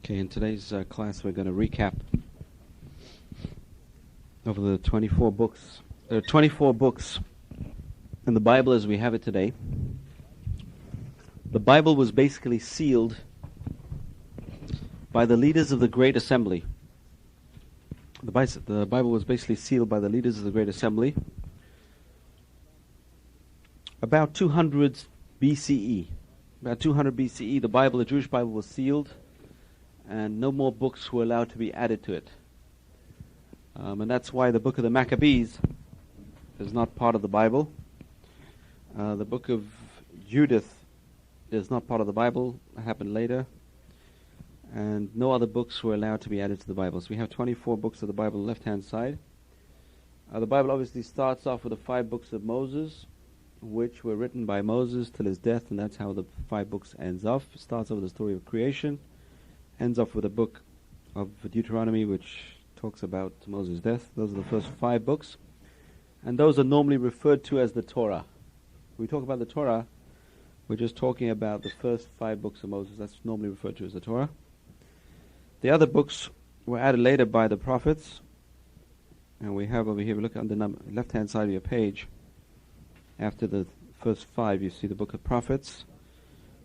Okay, in today's class we're going to recap over the 24 books. There are 24 books in the Bible as we have it today. The Bible was basically sealed by the leaders of the Great Assembly. The Bible was basically sealed by the leaders of the Great Assembly about 200 BCE. About 200 BCE, the Jewish Bible was sealed, and no more books were allowed to be added to it. And that's why the book of the Maccabees is not part of the Bible. The book of Judith is not part of the Bible. It happened later. And no other books were allowed to be added to the Bible. So we have 24 books of the Bible on the left-hand side. The Bible obviously starts off with the 5 books of Moses, which were written by Moses till his death, and that's how the 5 books ends off. It starts off with the story of creation, ends off with a book of Deuteronomy, which talks about Moses' death. Those are the first 5 books. And those are normally referred to as the Torah. When we talk about the Torah, we're just talking about the first 5 books of Moses. That's normally referred to as the Torah. The other books were added later by the prophets. And we have over here, look on the left-hand side of your page, after the first 5, you see the book of prophets,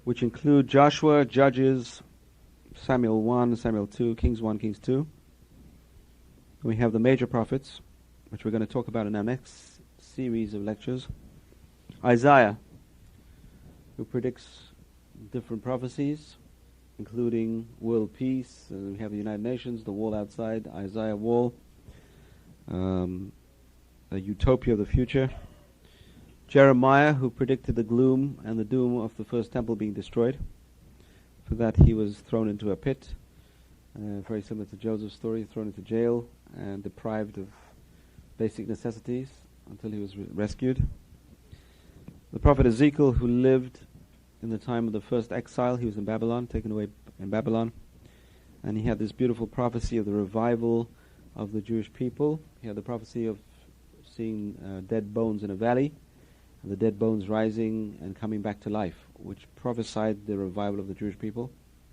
which include Joshua, Judges, Samuel 1, Samuel 2, Kings 1, Kings 2. We have the major prophets, which we're going to talk about in our next series of lectures. Isaiah, who predicts different prophecies, including world peace. We have the United Nations, the wall outside, Isaiah wall, a utopia of the future. Jeremiah, who predicted the gloom and the doom of the first temple being destroyed. For that he was thrown into a pit, very similar to Joseph's story, thrown into jail and deprived of basic necessities until he was rescued. The prophet Ezekiel, who lived in the time of the first exile, he was in Babylon, taken away in Babylon, and he had this beautiful prophecy of the revival of the Jewish people. He had the prophecy of seeing dead bones in a valley, and the dead bones rising and coming back to life, which prophesied the revival of the Jewish people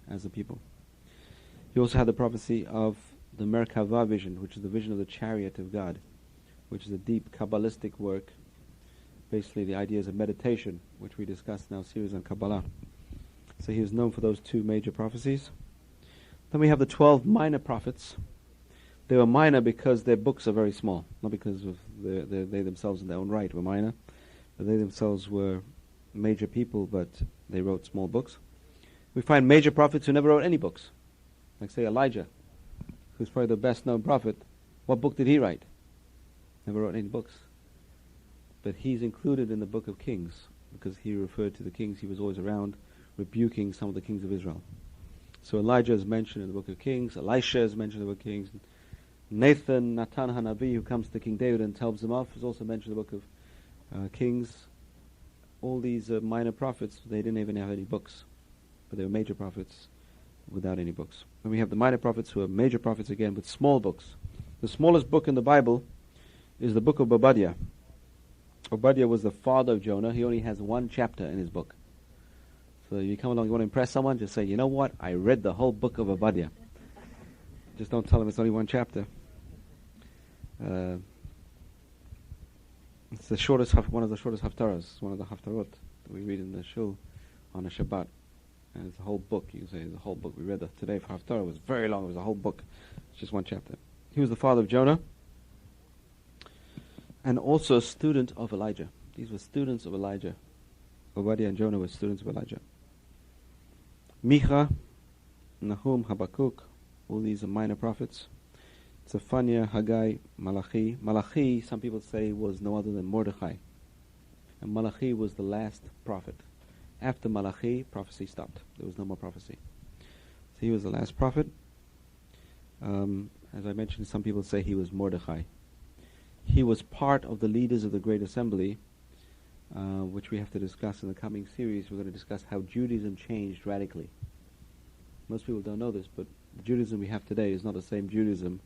as a people. He also had the prophecy of the Merkavah vision, which is the vision of the chariot of God, which is a deep Kabbalistic work, basically the ideas of meditation, which we discussed in our series on Kabbalah. So he was known for those 2 major prophecies. Then we have the 12 minor prophets. They were minor because their books are very small, not because of they themselves in their own right were minor. They themselves were major people, but they wrote small books. We find major prophets who never wrote any books. Like, say, Elijah, who's probably the best-known prophet. What book did he write? Never wrote any books. But he's included in the book of Kings, because he referred to the kings. He was always around rebuking some of the kings of Israel. So Elijah is mentioned in the book of Kings. Elisha is mentioned in the book of Kings. Nathan Hanavi, who comes to King David and tells him off, is also mentioned in the book of Kings. All these minor prophets, they didn't even have any books, but they were major prophets without any books. And we have the minor prophets who are major prophets again with small books. The smallest book in the Bible is the book of Obadiah. Obadiah was the father of Jonah. He only has 1 chapter in his book. So you come along, you want to impress someone, just say, you know what, I read the whole book of Obadiah. Just don't tell them it's only 1 chapter. It's the shortest, one of the shortest haftarahs, one of the haftarot that we read in the shul on a Shabbat. And it's a whole book. You can say the whole book. We read that today for haftarah. It was very long. It was a whole book. It's just 1 chapter. He was the father of Jonah, and also a student of Elijah. These were students of Elijah. Obadiah and Jonah were students of Elijah. Micha, Nahum, Habakkuk, all these are minor prophets. Zephaniah, Haggai, Malachi. Malachi, some people say, was no other than Mordechai. And Malachi was the last prophet. After Malachi, prophecy stopped. There was no more prophecy. So he was the last prophet. As I mentioned, some people say he was Mordechai. He was part of the leaders of the Great Assembly, which we have to discuss in the coming series. We're going to discuss how Judaism changed radically. Most people don't know this, but the Judaism we have today is not the same Judaism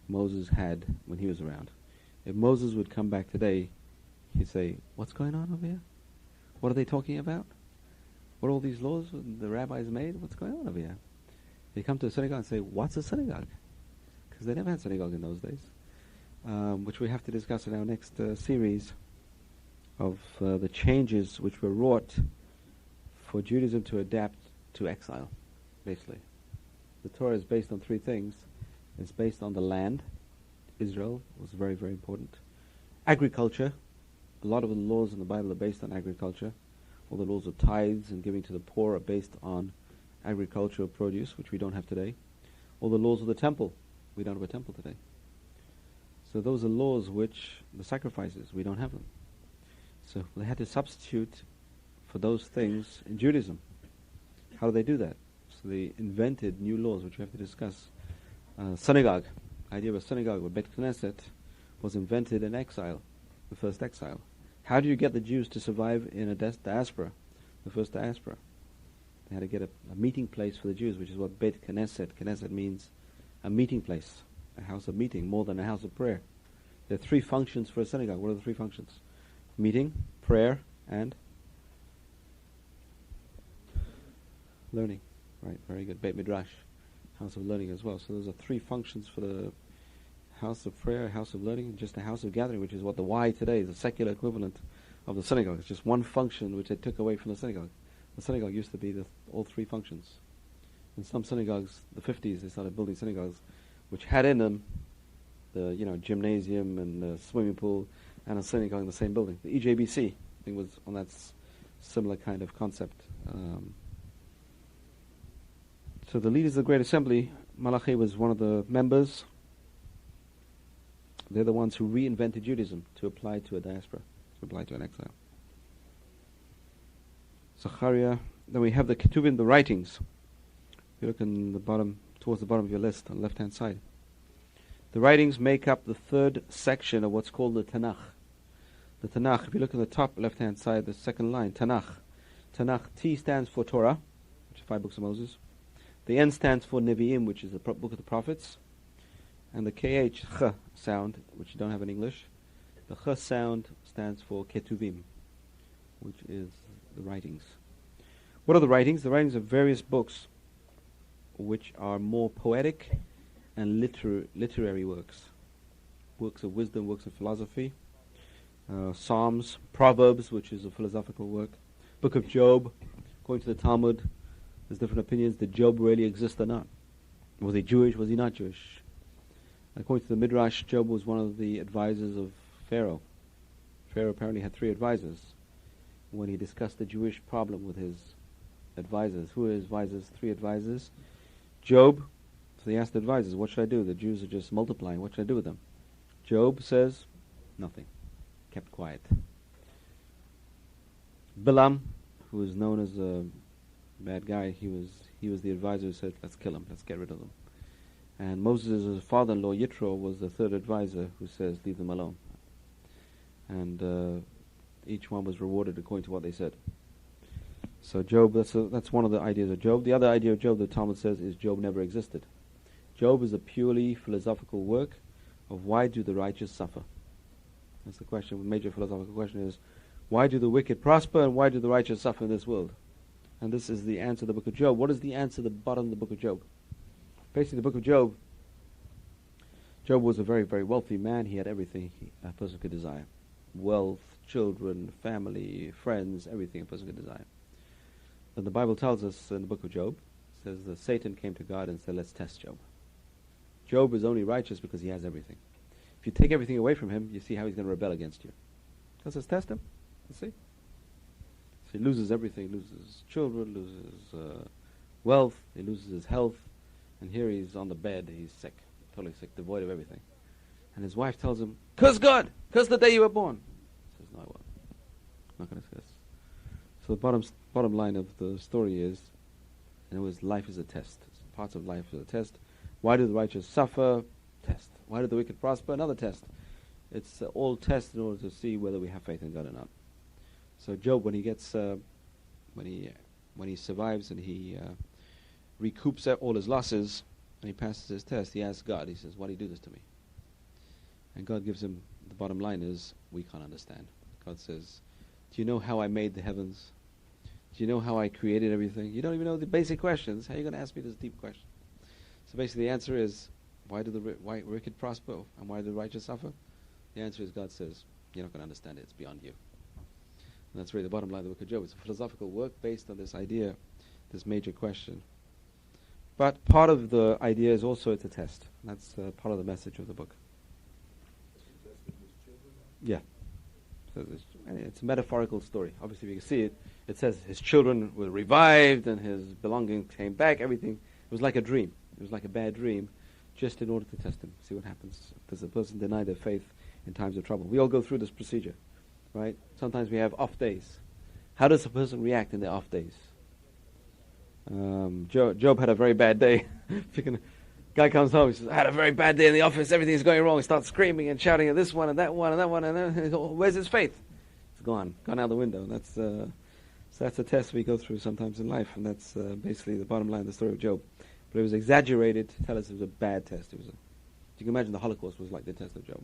Moses had when he was around. If Moses would come back today, he'd say, what's going on over here? What are they talking about? What are all these laws the rabbis made? What's going on over here? You come to a synagogue and say, what's a synagogue? Because they never had synagogue in those days, which we have to discuss in our next series of the changes which were wrought for Judaism to adapt to exile, basically. The Torah is based on three things. It's based on the land. Israel was very, very important. Agriculture. A lot of the laws in the Bible are based on agriculture. All the laws of tithes and giving to the poor are based on agricultural produce, which we don't have today. All the laws of the temple. We don't have a temple today. So those are laws which, the sacrifices, we don't have them. So they had to substitute for those things in Judaism. How do they do that? So they invented new laws, which we have to discuss. Synagogue. The idea of a synagogue, or Bet Knesset, was invented in exile, the first exile. How do you get the Jews to survive in a diaspora, the first diaspora? They had to get a meeting place for the Jews, which is what Bet Knesset. Knesset means a meeting place, a house of meeting, more than a house of prayer. There are three functions for a synagogue. What are the three functions? Meeting, prayer, and learning. Right, very good. Beit Midrash, house of learning as well. So those are three functions for the house of prayer, house of learning, and just a house of gathering, which is what the Y today is, the secular equivalent of the synagogue. It's just one function which they took away from the synagogue. The synagogue used to be all three functions. In some synagogues, the 50s, they started building synagogues which had in them the gymnasium and the swimming pool and a synagogue in the same building. The EJBC, I think, was on that similar kind of concept. So the leaders of the Great Assembly, Malachi was one of the members. They're the ones who reinvented Judaism to apply to a diaspora, to apply to an exile. Zechariah. Then we have the Ketuvim, the writings. If you look in the bottom, towards the bottom of your list, on the left-hand side. The writings make up the third section of what's called the Tanakh. The Tanakh, if you look at the top left-hand side, the second line, Tanakh. Tanakh, T stands for Torah, which are 5 books of Moses. The N stands for Nevi'im, which is the book of the prophets. And the KH, Ch sound, which you don't have in English. The Ch sound stands for Ketuvim, which is the writings. What are the writings? The writings are various books which are more poetic and literary works. Works of wisdom, works of philosophy. Psalms, Proverbs, which is a philosophical work. Book of Job, according to the Talmud, there's different opinions. Did Job really exist or not? Was he Jewish? Was he not Jewish? According to the Midrash, Job was one of the advisors of Pharaoh. Pharaoh apparently had 3 advisors when he discussed the Jewish problem with his advisors. Who are his advisors? 3 advisors. Job. So he asked the advisors, what should I do? The Jews are just multiplying. What should I do with them? Job says, nothing. Kept quiet. Bilam, who is known as a bad guy, he was the advisor who said, let's kill him, let's get rid of them. And Moses' father-in-law, Yitro, was the 3rd advisor who says, leave them alone. And each one was rewarded according to what they said. So Job, that's one of the ideas of Job. The other idea of Job, the Talmud says, is Job never existed. Job is a purely philosophical work of why do the righteous suffer? That's the question. The major philosophical question is, why do the wicked prosper and why do the righteous suffer in this world? And this is the answer of the book of Job. What is the answer at the bottom of the book of Job? Basically, the book of Job, Job was a very, very wealthy man. He had everything a person could desire. Wealth, children, family, friends, everything a person could desire. But the Bible tells us in the book of Job, it says that Satan came to God and said, let's test Job. Job is only righteous because he has everything. If you take everything away from him, you see how he's going to rebel against you. God says, test him. Let's see. So he loses everything, loses children, loses wealth, he loses his health, and here he's on the bed, he's sick, totally sick, devoid of everything. And his wife tells him, curse God, curse the day you were born. He says, no, I won't. I'm not going to curse. So the bottom line of the story is, in other words, life is a test. Parts of life is a test. Why do the righteous suffer? Test. Why do the wicked prosper? Another test. It's all tests in order to see whether we have faith in God or not. So Job, when he gets, when he survives and he recoups all his losses and he passes his test, he asks God. He says, "Why do you do this to me?" And God gives him, the bottom line is, we can't understand. God says, "Do you know how I made the heavens? Do you know how I created everything? You don't even know the basic questions. How are you going to ask me this deep question?" So basically the answer is, why do the wicked prosper and why do the righteous suffer? The answer is, God says, you're not going to understand it, it's beyond you. And that's really the bottom line of the book of Job. It's a philosophical work based on this idea, this major question. But part of the idea is also it's a test. That's part of the message of the book. Yeah. So it's a metaphorical story. Obviously, you can see it. It says his children were revived and his belongings came back. Everything. It was like a dream. It was like a bad dream, just in order to test him, see what happens. Does a person deny their faith in times of trouble? We all go through this procedure, right? Sometimes we have off days. How does a person react in their off days? Job had a very bad day. Guy comes home, he says, I had a very bad day in the office, everything's going wrong. He starts screaming and shouting at this one and that one and that one, and then where's his faith? It's gone out the window. So that's a test we go through sometimes in life, and that's basically the bottom line of the story of Job. But it was exaggerated to tell us it was a bad test. You can imagine the Holocaust was like the test of Job.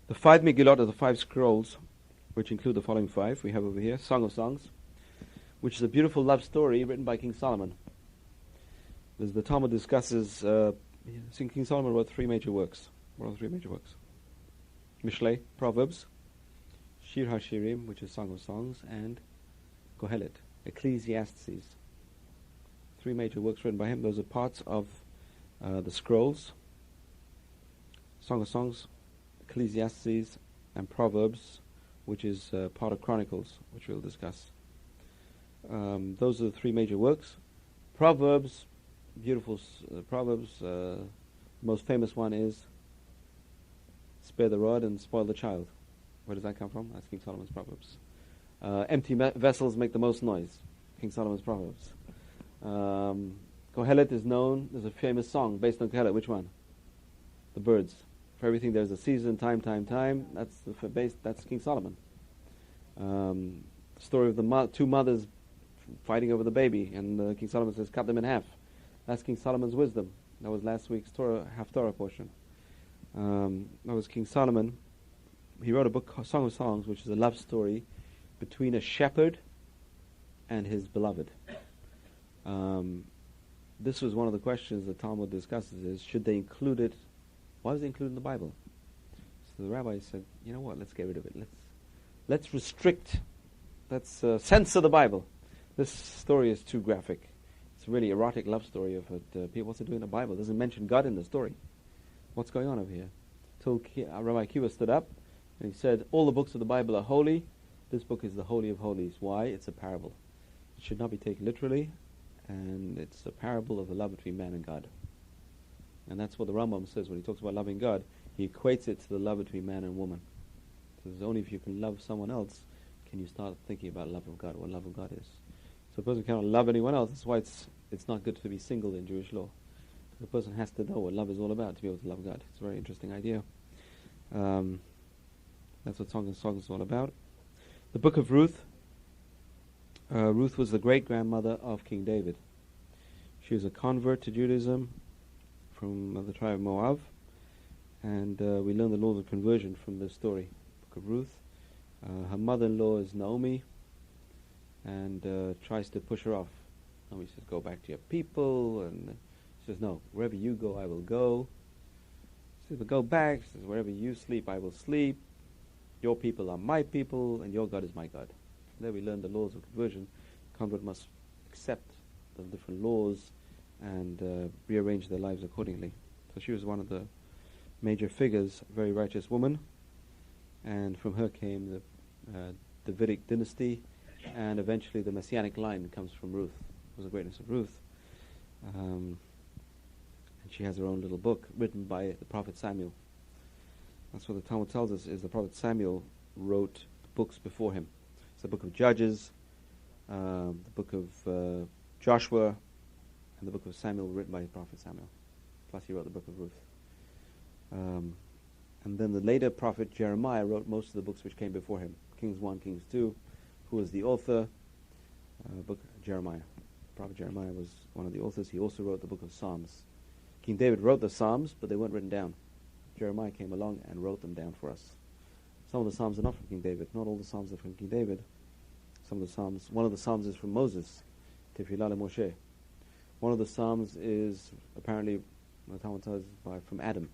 The 5 Megillot are the 5 scrolls, which include the following 5 we have over here. Song of Songs, which is a beautiful love story written by King Solomon. As the Talmud discusses, King Solomon wrote 3 major works. What are the 3 major works? Mishlei, Proverbs, Shir HaShirim, which is Song of Songs, and Kohelet, Ecclesiastes. 3 major works written by him. Those are parts of the scrolls. Song of Songs, Ecclesiastes, and Proverbs, which is part of Chronicles, which we'll discuss. Those are the 3 major works. Proverbs, beautiful Proverbs. The most famous one is spare the rod and spoil the child. Where does that come from? That's King Solomon's Proverbs. Empty vessels make the most noise. King Solomon's Proverbs. Kohelet is known. There's a famous song based on Kohelet. Which one? The birds. For everything there's a season, time. That's King Solomon. The story of the 2 mothers fighting over the baby, and King Solomon says, cut them in half. That's King Solomon's wisdom. That was last week's Torah portion. That was King Solomon. He wrote a book, Song of Songs, which is a love story between a shepherd and his beloved. This was one of the questions the Talmud discusses, is should they include it? Why was it included in the Bible? So the rabbi said, you know what, let's get rid of it. Let's restrict, let's censor the Bible. This story is too graphic. It's a really erotic love story of people. What's it doing in the Bible? It doesn't mention God in the story. What's going on over here? Till Rabbi Akiva stood up and he said, all the books of the Bible are holy. This book is the Holy of Holies. Why? It's a parable. It should not be taken literally, and it's a parable of the love between man and God. And that's what the Rambam says when he talks about loving God. He equates it to the love between man and woman. So it's only if you can love someone else can you start thinking about love of God, what love of God is. So a person cannot love anyone else. That's why it's not good to be single in Jewish law. The person has to know what love is all about to be able to love God. It's a very interesting idea. That's what Song of Songs is all about. The book of Ruth. Ruth was the great-grandmother of King David. She was a convert to Judaism from the tribe of Moab. And we learn the laws of conversion from this story, book of Ruth. Her mother-in-law is Naomi, and tries to push her off. Naomi says, go back to your people, and she says, no, wherever you go, I will go. She says, but go back. She says, wherever you sleep, I will sleep. Your people are my people, and your God is my God. From there we learn the laws of conversion. The convert must accept the different laws and rearrange their lives accordingly. So she was one of the major figures, a very righteous woman, and from her came the Davidic dynasty, and eventually the Messianic line comes from Ruth. It was the greatness of Ruth. And she has her own little book written by the prophet Samuel. That's what the Talmud tells us, is the prophet Samuel wrote books before him. It's the book of Judges, the book of Joshua, and the book of Samuel written by the prophet Samuel. Plus he wrote the book of Ruth. And then the later prophet Jeremiah wrote most of the books which came before him. Kings 1, Kings 2. Who was the author? Book Jeremiah. Prophet Jeremiah was one of the authors. He also wrote the book of Psalms. King David wrote the Psalms, but they weren't written down. Jeremiah came along and wrote them down for us. Some of the Psalms are not from King David. Not all the Psalms are from King David. Some of the Psalms, one of the Psalms is from Moses. Tefillah Moshe. One of the psalms is apparently, the Talmud tells from Adam,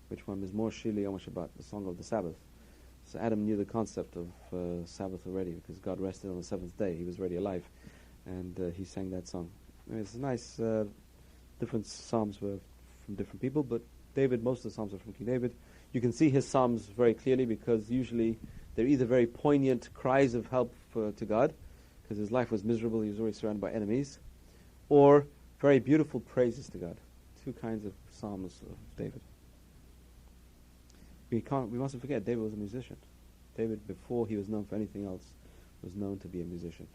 which one is Mor Shili Yom Shabbat, the song of the Sabbath. So Adam knew the concept of Sabbath already because God rested on the seventh day. He was already alive, and he sang that song. I mean, it's nice. Different psalms were from different people, but David, most of the psalms are from King David. You can see his psalms very clearly because usually they're either very poignant cries of help to God, because his life was miserable, he was always surrounded by enemies, or very beautiful praises to God. Two kinds of psalms of David. We mustn't forget, David was a musician. David, before he was known for anything else, was known to be a musician.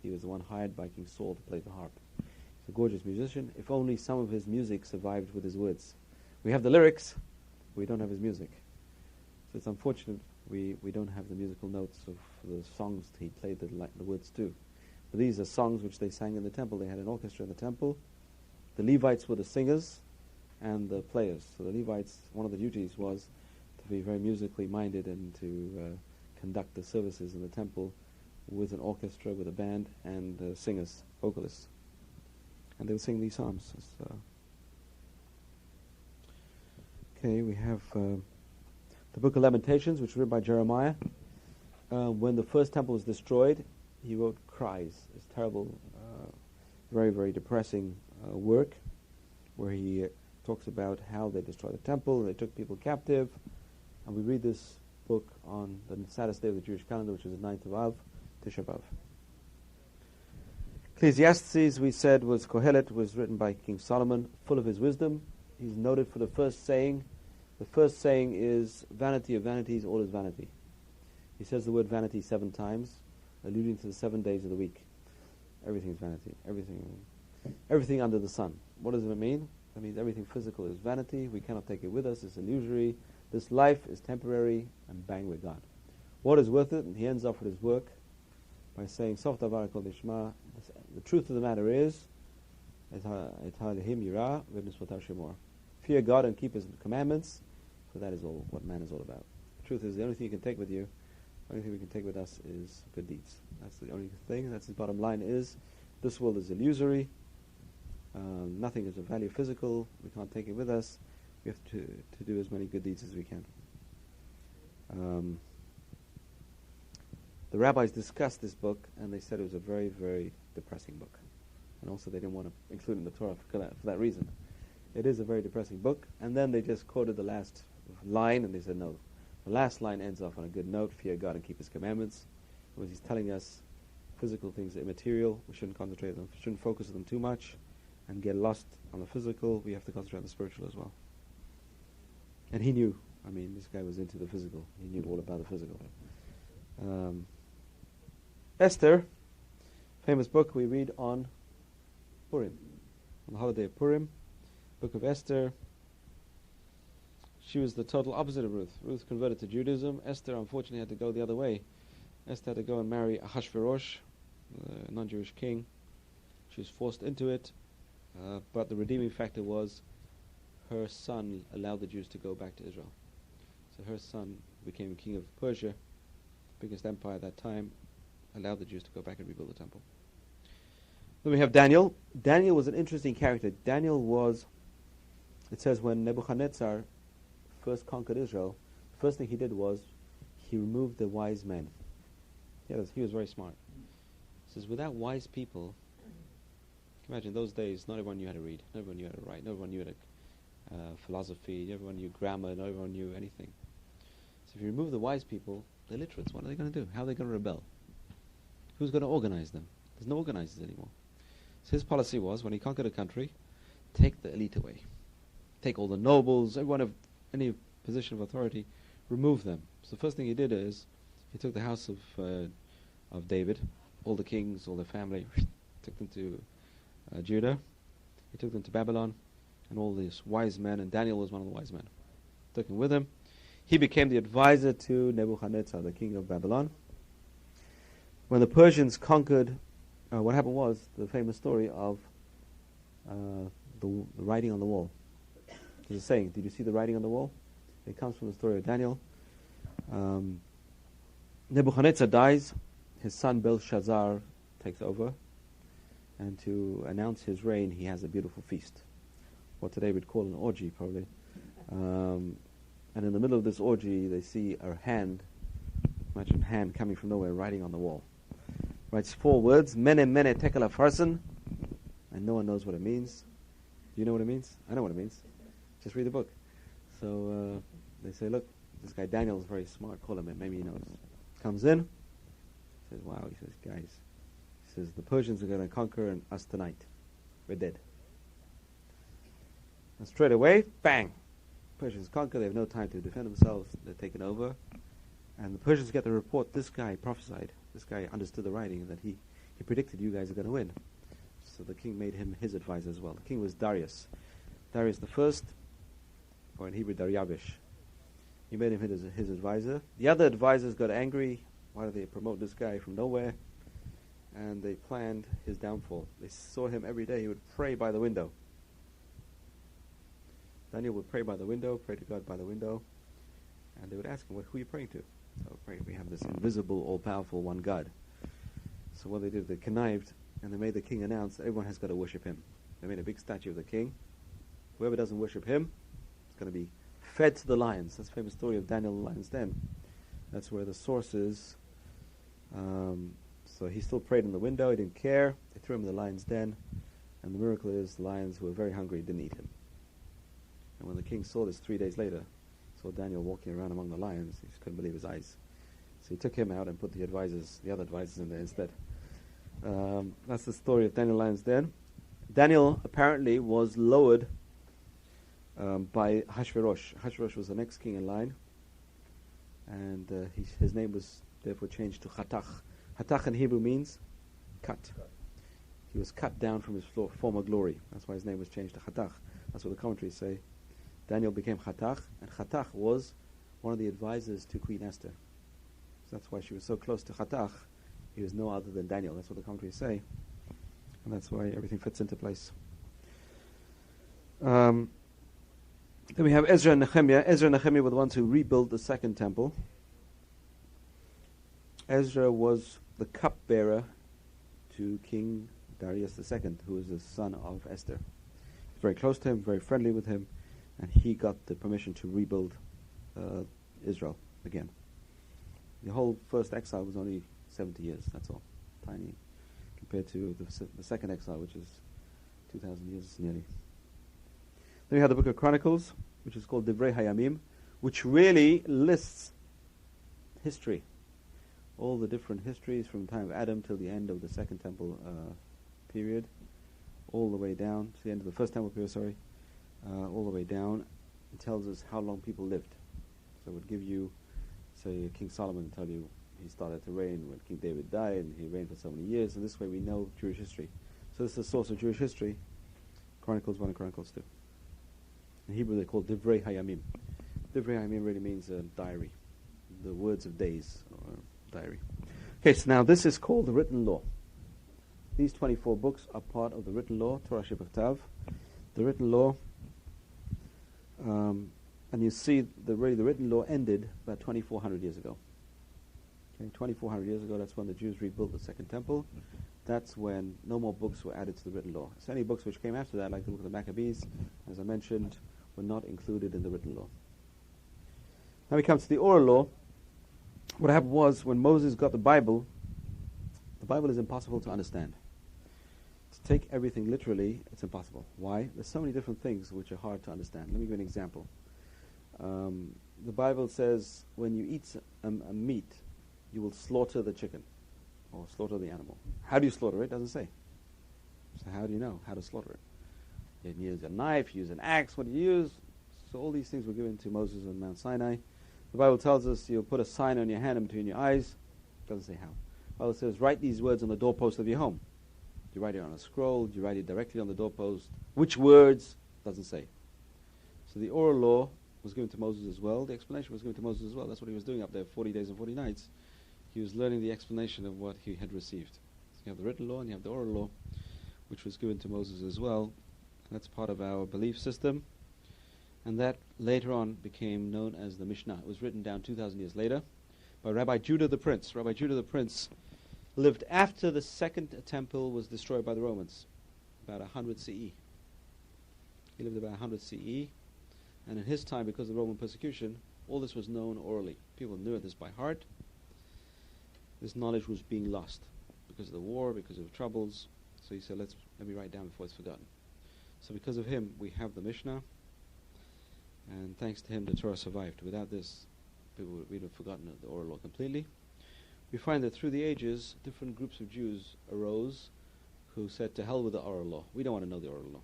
He was the one hired by King Saul to play the harp. He's a gorgeous musician. If only some of his music survived with his words. We have the lyrics, but we don't have his music. So it's unfortunate we don't have the musical notes of the songs he played the words to. But these are songs which they sang in the temple. They had an orchestra in the temple. The Levites were the singers and the players. So the Levites, one of the duties was to be very musically minded and to conduct the services in the temple with an orchestra, with a band, and singers, vocalists. And they would sing these psalms. Okay, we have the Book of Lamentations, which was written by Jeremiah. When the first temple was destroyed, he wrote cries. It's terrible, very, very depressing work, where he talks about how they destroyed the temple, they took people captive. And we read this book on the saddest day of the Jewish calendar, which is the 9th of Av, Tisha B'Av. Ecclesiastes, we said, was Kohelet, was written by King Solomon, full of his wisdom. He's noted for the first saying. The first saying is, vanity of vanities, all is vanity. He says the word vanity 7 times, alluding to the 7 days of the week. Everything is vanity. Everything under the sun. What does it mean? That means everything physical is vanity. We cannot take it with us. It's illusory. This life is temporary, and bang, we're gone. What is worth it? And he ends off with his work by saying, Sof davar kol nishma. The truth of the matter is, fear God and keep His commandments, for that is all what man is all about. The truth is, the only thing you can take with you, the only thing we can take with us is good deeds. That's the only thing. That's the bottom line is, this world is illusory. Nothing is of value physical. We can't take it with us. We have to do as many good deeds as we can. The rabbis discussed this book, and they said it was a very, very depressing book. And also they didn't want to include it in the Torah for that reason. It is a very depressing book. And then they just quoted the last line, and they said, no. The last line ends off on a good note, fear God and keep His commandments. Because He's telling us physical things are immaterial. We shouldn't concentrate on them. We shouldn't focus on them too much and get lost on the physical. We have to concentrate on the spiritual as well. And he knew. I mean, this guy was into the physical. He knew all about the physical. Esther, famous book we read on Purim, on the holiday of Purim, book of Esther. She was the total opposite of Ruth. Ruth converted to Judaism. Esther, unfortunately, had to go the other way. Esther had to go and marry Ahasuerus, a non-Jewish king. She was forced into it, but the redeeming factor was her son allowed the Jews to go back to Israel. So her son became king of Persia, biggest empire at that time, allowed the Jews to go back and rebuild the temple. Then we have Daniel. Daniel was an interesting character. Daniel was, it says, when Nebuchadnezzar first conquered Israel, the first thing he did was he removed the wise men. He was very smart. He says, without wise people, imagine those days, not everyone knew how to read, not everyone knew how to write, not everyone knew how to philosophy, everyone knew grammar, not everyone knew anything. So if you remove the wise people, the illiterates, what are they going to do? How are they going to rebel? Who's going to organize them? There's no organizers anymore. So his policy was, when he conquered a country, take the elite away. Take all the nobles, everyone of any position of authority, remove them. So the first thing he did is, he took the house of David, all the kings, all their family, took them to Judah. He took them to Babylon, and all these wise men, and Daniel was one of the wise men. Took him with him. He became the advisor to Nebuchadnezzar, the king of Babylon. When the Persians conquered, what happened was the famous story of the writing on the wall. There's a saying, did you see the writing on the wall? It comes from the story of Daniel. Nebuchadnezzar dies. His son Belshazzar takes over. And to announce his reign, he has a beautiful feast. What today we'd call an orgy, probably. And in the middle of this orgy, they see a hand, imagine a hand coming from nowhere, writing on the wall. Writes 4 words, Mene Mene Tekel Upharsin, and no one knows what it means. Do you know what it means? I know what it means. Just read the book. So they say, look, this guy Daniel is very smart, call him in, maybe he knows. Comes in, says, wow, he says, guys, he says, the Persians are going to conquer us tonight. We're dead. And straight away, bang! Persians conquer, they have no time to defend themselves, they're taken over. And the Persians get the report, this guy prophesied, this guy understood the writing, that he predicted you guys are going to win. So the king made him his advisor as well. The king was Darius. Darius the first, or in Hebrew, Daryavish. He made him his advisor. The other advisors got angry. Why do they promote this guy from nowhere? And they planned his downfall. They saw him every day. He would pray by the window. Daniel would pray by the window, pray to God by the window. And they would ask him, who are you praying to? So we have this invisible, all-powerful one God. So what they did, they connived, and they made the king announce that everyone has got to worship him. They made a big statue of the king. Whoever doesn't worship him is going to be fed to the lions. That's the famous story of Daniel and the lion's den. That's where the source is. So he still prayed in the window. He didn't care. They threw him in the lion's den. And the miracle is the lions, who were very hungry, didn't eat him. And when the king saw this 3 days later, saw Daniel walking around among the lions, he just couldn't believe his eyes. So he took him out and put the other advisors in there instead. That's the story of Daniel Lion's Den. Daniel apparently was lowered by Hashverosh. Hashverosh was the next king in line, and his name was therefore changed to Chatach. Chatach in Hebrew means cut. He was cut down from his former glory. That's why his name was changed to Chatach. That's what the commentaries say. Daniel became Chatach, and Chatach was one of the advisors to Queen Esther. So that's why she was so close to Chatach. He was no other than Daniel. That's what the commentaries say. And that's why everything fits into place. Then we have Ezra and Nehemiah. Ezra and Nehemiah were the ones who rebuilt the second temple. Ezra was the cupbearer to King Darius II, who was the son of Esther. He was very close to him, very friendly with him, and he got the permission to rebuild Israel again. The whole first exile was only 70 years, that's all. Tiny compared to the second exile, which is 2,000 years nearly. Then we have the book of Chronicles, which is called Divrei Hayamim, which really lists history. All the different histories from the time of Adam till the end of the second temple period, all the way down to the end of the first temple period, all the way down. It tells us how long people lived. So it would give you, say, King Solomon tell you he started to reign when King David died, and he reigned for so many years, and this way we know Jewish history. So this is the source of Jewish history, Chronicles 1 and Chronicles 2. In Hebrew they're called Divrei Hayamim. Divrei Hayamim really means a diary, the words of days, or diary. Okay, so now this is called the written law. These 24 books are part of the written law, Torah Shebachtav. The written law, and you see the written law ended about 2,400 years ago. Okay, 2,400 years ago, that's when the Jews rebuilt the second temple. That's when no more books were added to the written law. So any books which came after that, like the book of the Maccabees, as I mentioned, were not included in the written law. Now we come to the oral law. What happened was, when Moses got the Bible is impossible to understand. To take everything literally, it's impossible. Why? There's so many different things which are hard to understand. Let me give you an example. The Bible says when you eat a meat, you will slaughter the chicken or slaughter the animal. How do you slaughter it? It doesn't say. So how do you know how to slaughter it? You use a knife, you use an axe, what do you use? So all these things were given to Moses on Mount Sinai. The Bible tells us you'll put a sign on your hand and between your eyes. It doesn't say how. The Bible says write these words on the doorpost of your home. Do you write it on a scroll? Do you write it directly on the doorpost? Which words? Doesn't say. So the oral law was given to Moses as well. The explanation was given to Moses as well. That's what he was doing up there 40 days and 40 nights. He was learning the explanation of what he had received. So you have the written law and you have the oral law, which was given to Moses as well. And that's part of our belief system. And that later on became known as the Mishnah. It was written down 2,000 years later by Rabbi Judah the Prince. Rabbi Judah the Prince lived after the second temple was destroyed by the Romans, about 100 CE. He lived about 100 CE, and in his time, because of the Roman persecution, all this was known orally. People knew this by heart. This knowledge was being lost because of the war, because of the troubles. So he said, let me write down before it's forgotten. So because of him, we have the Mishnah, and thanks to him, the Torah survived. Without this, people would have forgotten the oral law completely. We find that through the ages, different groups of Jews arose who said, to hell with the oral law. We don't want to know the oral law.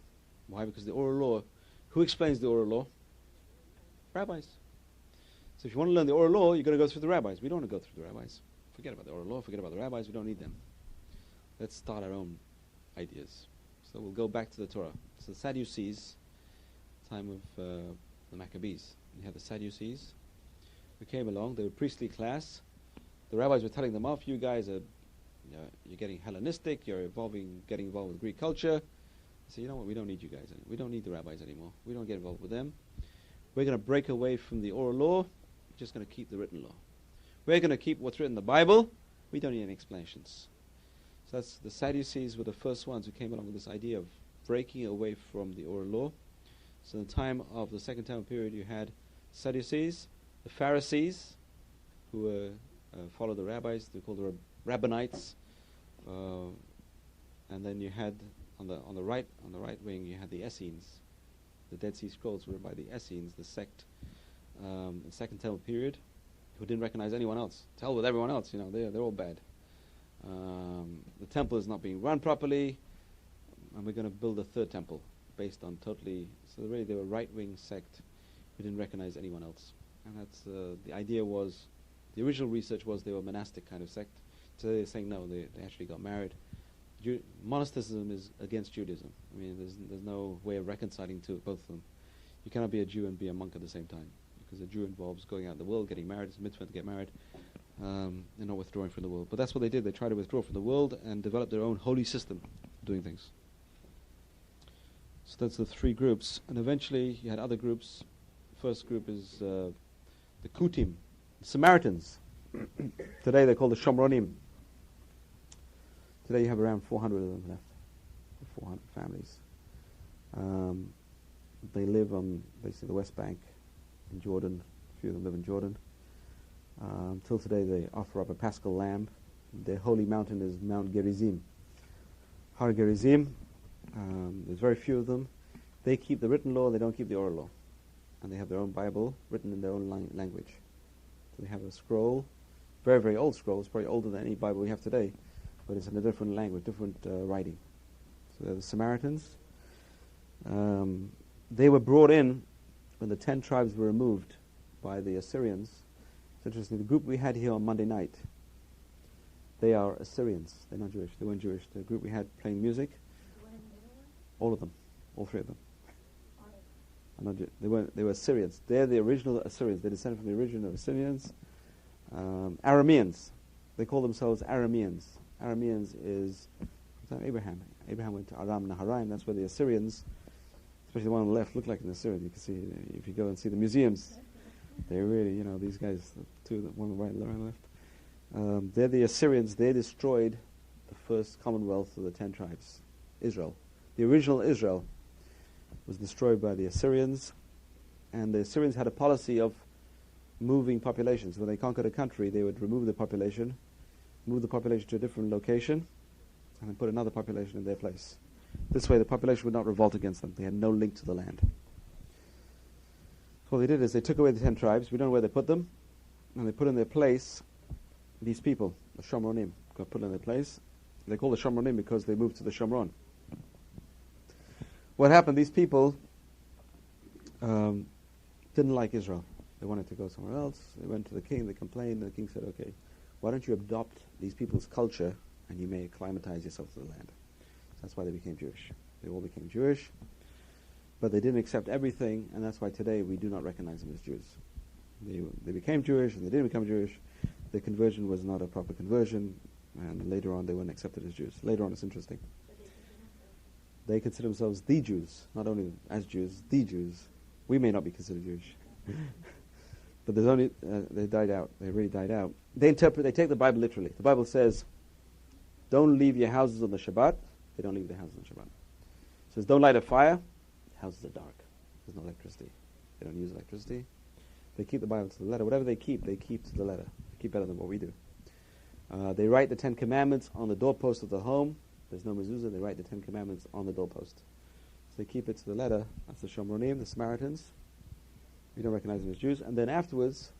Why? Because the oral law, who explains the oral law? Rabbis. So if you want to learn the oral law, you've got to go through the rabbis. We don't want to go through the rabbis. Forget about the oral law, forget about the rabbis, we don't need them. Let's start our own ideas. So we'll go back to the Torah. So the Sadducees, time of the Maccabees. You had the Sadducees who came along, they were a priestly class. The rabbis were telling them off, you guys are, you're getting Hellenistic, you're getting involved with Greek culture. They said, you know what, we don't need you guys anymore. We don't need the rabbis anymore. We don't get involved with them. We're going to break away from the oral law, we're just going to keep the written law. We're going to keep what's written in the Bible. We don't need any explanations. So that's the Sadducees were the first ones who came along with this idea of breaking away from the oral law. So in the time of the Second Temple period, you had Sadducees, the Pharisees, who followed the rabbis. They're called the Rabbinites. And then you had on the right wing, you had the Essenes. The Dead Sea Scrolls were by the Essenes, the sect, in the Second Temple period, who didn't recognize anyone else. To hell with everyone else, they're all bad. The temple is not being run properly, and we're going to build a third temple based on totally. So really, they were a right-wing sect who didn't recognize anyone else, and that's the idea was. The original research was they were a monastic kind of sect. Today they're saying no, they actually got married. Monasticism is against Judaism. I mean, there's no way of reconciling to both of them. You cannot be a Jew and be a monk at the same time, because a Jew involves going out in the world, getting married. It's a mitzvah to get married, and not withdrawing from the world. But that's what they did. They tried to withdraw from the world and develop their own holy system of doing things. So that's the three groups. And eventually you had other groups. First group is the Kutim, the Samaritans. Today they're called the Shomronim. Today you have around 400 of them left, 400 families. They live on basically the West Bank in Jordan. A few of them live in Jordan. Till today they offer up a paschal lamb. Their holy mountain is Mount Gerizim. Har Gerizim, there's very few of them. They keep the written law, they don't keep the oral law. And they have their own Bible written in their own language. So they have a scroll, very, very old scroll. It's probably older than any Bible we have today, but it's in a different language, different writing. So they're the Samaritans. They were brought in when the 10 tribes were removed by the Assyrians. It's interesting, the group we had here on Monday night, they are Assyrians. They're not Jewish. They weren't Jewish. The group we had playing music, all of them, all three of them. They were Assyrians. They're the original Assyrians. They descended from the original Assyrians. Arameans. They call themselves Arameans. Arameans is Abraham. Abraham went to Aram Naharaim. That's where the Assyrians, especially the one on the left, look like an Assyrian. You can see if you go and see the museums. They really, these guys, one on the right and the right and left. They're the Assyrians. They destroyed the first commonwealth of the 10 tribes, Israel. The original Israel was destroyed by the Assyrians, and the Assyrians had a policy of moving populations. When they conquered a country, they would remove the population, move the population to a different location, and then put another population in their place. This way the population would not revolt against them. They had no link to the land. So what they did is they took away the 10 tribes. We don't know where they put them, and they put in their place these people, the Shomronim, got put in their place. They call the Shomronim because they moved to the Shomron. What happened, these people didn't like Israel. They wanted to go somewhere else. They went to the king, they complained, and the king said, okay, why don't you adopt these people's culture and you may acclimatize yourself to the land. So that's why they became Jewish. They all became Jewish, but they didn't accept everything, and that's why today we do not recognize them as Jews. They became Jewish and they didn't become Jewish. Their conversion was not a proper conversion, and later on they weren't accepted as Jews. Later on it's interesting. They consider themselves the Jews, not only as Jews, the Jews. We may not be considered Jewish. But there's only, they died out. They really died out. They take the Bible literally. The Bible says, don't leave your houses on the Shabbat. They don't leave their houses on Shabbat. It says, don't light a fire. The houses are dark. There's no electricity. They don't use electricity. They keep the Bible to the letter. Whatever they keep to the letter. They keep better than what we do. They write the 10 Commandments on the doorpost of the home. There's no mezuzah. They write the 10 Commandments on the doorpost. So they keep it to the letter. That's the Shomronim, the Samaritans. We don't recognize them as Jews. And then afterwards,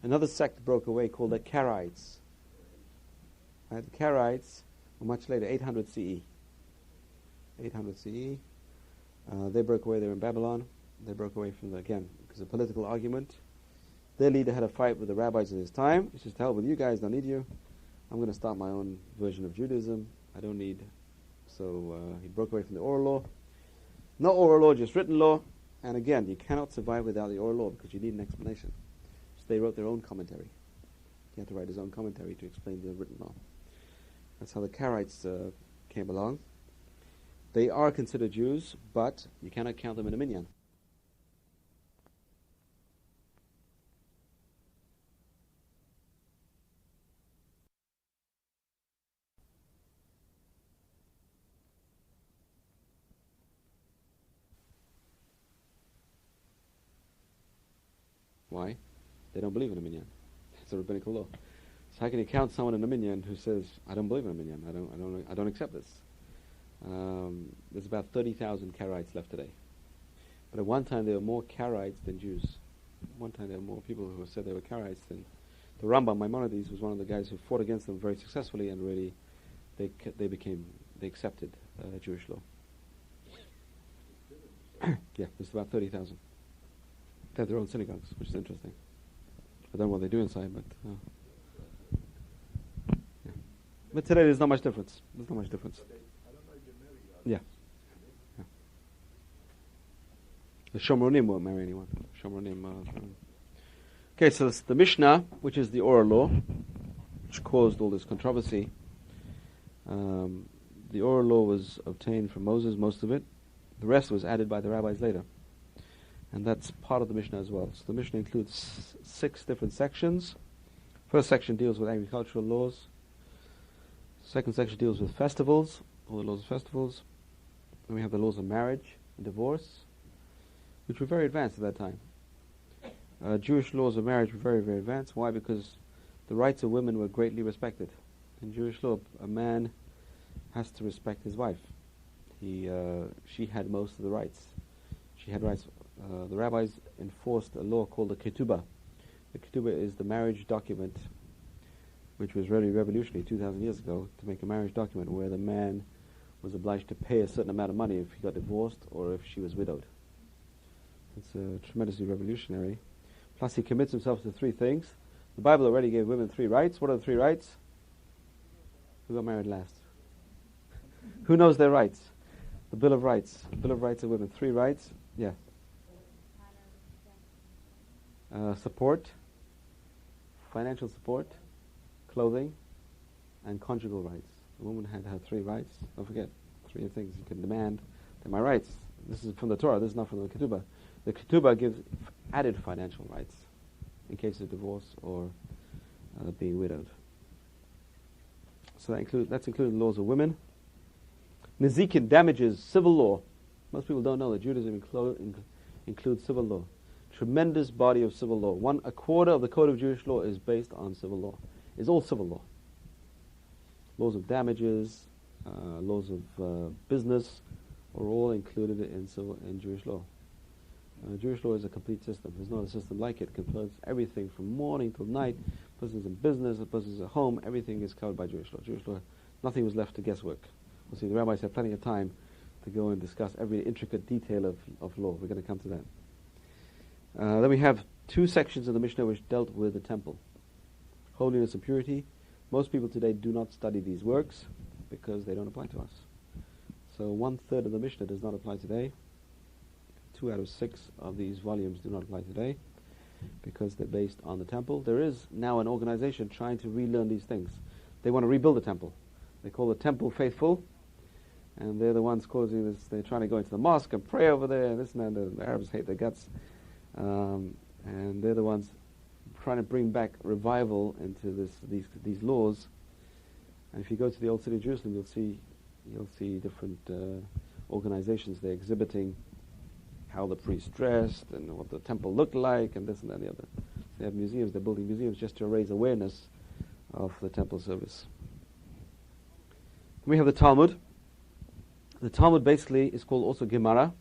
another sect broke away called the Karaites. Right? The Karaites were much later, 800 CE. 800 CE. They broke away. They were in Babylon. They broke away from again, because of political argument. Their leader had a fight with the rabbis of his time. He says, to hell with you guys, don't need you. I'm going to start my own version of Judaism. I don't need. So he broke away from the oral law. No oral law, just written law. And again, you cannot survive without the oral law because you need an explanation. So they wrote their own commentary. He had to write his own commentary to explain the written law. That's how the Karaites came along. They are considered Jews, but you cannot count them in a minyan. Why? They don't believe in a minyan. It's a rabbinical law. So how can you count someone in a minyan who says, "I don't believe in a minyan. I don't accept this"? There's about 30,000 Karaites left today. But at one time there were more Karaites than Jews. At one time there were more people who said they were Karaites than the Rambam Maimonides was one of the guys who fought against them very successfully, and really they accepted Jewish law. Yeah, there's about 30,000. They have their own synagogues, which is interesting. I don't know what they do inside, but yeah. But today there's not much difference. There's not much difference. Yeah. Yeah. The Shomronim won't marry anyone. Okay, so the Mishnah, which is the oral law, which caused all this controversy. The oral law was obtained from Moses, most of it. The rest was added by the rabbis later. And that's part of the Mishnah as well. So the Mishnah includes 6 different sections. First section deals with agricultural laws. Second section deals with festivals, all the laws of festivals. Then we have the laws of marriage and divorce, which were very advanced at that time. Jewish laws of marriage were very, very advanced. Why? Because the rights of women were greatly respected. In Jewish law, a man has to respect his wife. She had most of the rights. She had rights. The rabbis enforced a law called the ketubah. The ketubah is the marriage document, which was really revolutionary 2,000 years ago, to make a marriage document where the man was obliged to pay a certain amount of money if he got divorced or if she was widowed. It's tremendously revolutionary. Plus he commits himself to 3 things. The Bible already gave women 3 rights. What are the 3 rights? Who got married last? Who knows their rights? The Bill of Rights. The Bill of Rights of women. 3 rights. Yeah. Support, financial support, clothing, and conjugal rights. The woman had 3 rights. Don't forget, 3 things you can demand. They're my rights. This is from the Torah. This is not from the Ketubah. The Ketubah gives added financial rights in case of divorce or being widowed. So that's including laws of women. Nezikin, damages, civil law. Most people don't know that Judaism includes civil law. Tremendous body of civil law. 1/4 of the code of Jewish law is based on civil law. It's all civil law. Laws of damages, laws of business are all included in Jewish law. Jewish law is a complete system. There's not a system like it. It covers everything from morning till night. A person's in business, a person's at home. Everything is covered by Jewish law. Jewish law, nothing was left to guesswork. We'll see, the rabbis have plenty of time to go and discuss every intricate detail of law. We're going to come to that. Then we have 2 sections of the Mishnah which dealt with the temple. Holiness and purity. Most people today do not study these works because they don't apply to us. So 1/3 of the Mishnah does not apply today. 2 out of 6 of these volumes do not apply today because they're based on the temple. There is now an organization trying to relearn these things. They want to rebuild the temple. They call the temple faithful, and they're the ones causing this. They're trying to go into the mosque and pray over there, and this and that. The Arabs hate their guts. And they're the ones trying to bring back revival into these laws. And if you go to the old city of Jerusalem, you'll see different organizations there exhibiting how the priests dressed and what the temple looked like and this and that and the other. So they have museums, they're building museums just to raise awareness of the temple service. Then we have the Talmud. The Talmud basically is called also Gemara.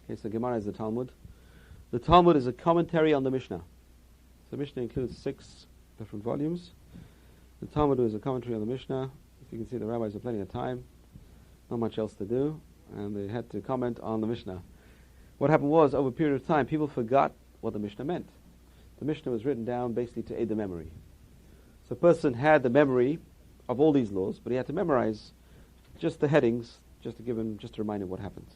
Okay, so Gemara is the Talmud. The Talmud is a commentary on the Mishnah. So the Mishnah includes 6 different volumes. The Talmud is a commentary on the Mishnah. As you can see, the rabbis have plenty of time, not much else to do, and they had to comment on the Mishnah. What happened was, over a period of time, people forgot what the Mishnah meant. The Mishnah was written down basically to aid the memory. So a person had the memory of all these laws, but he had to memorize just the headings, just to remind him what happens.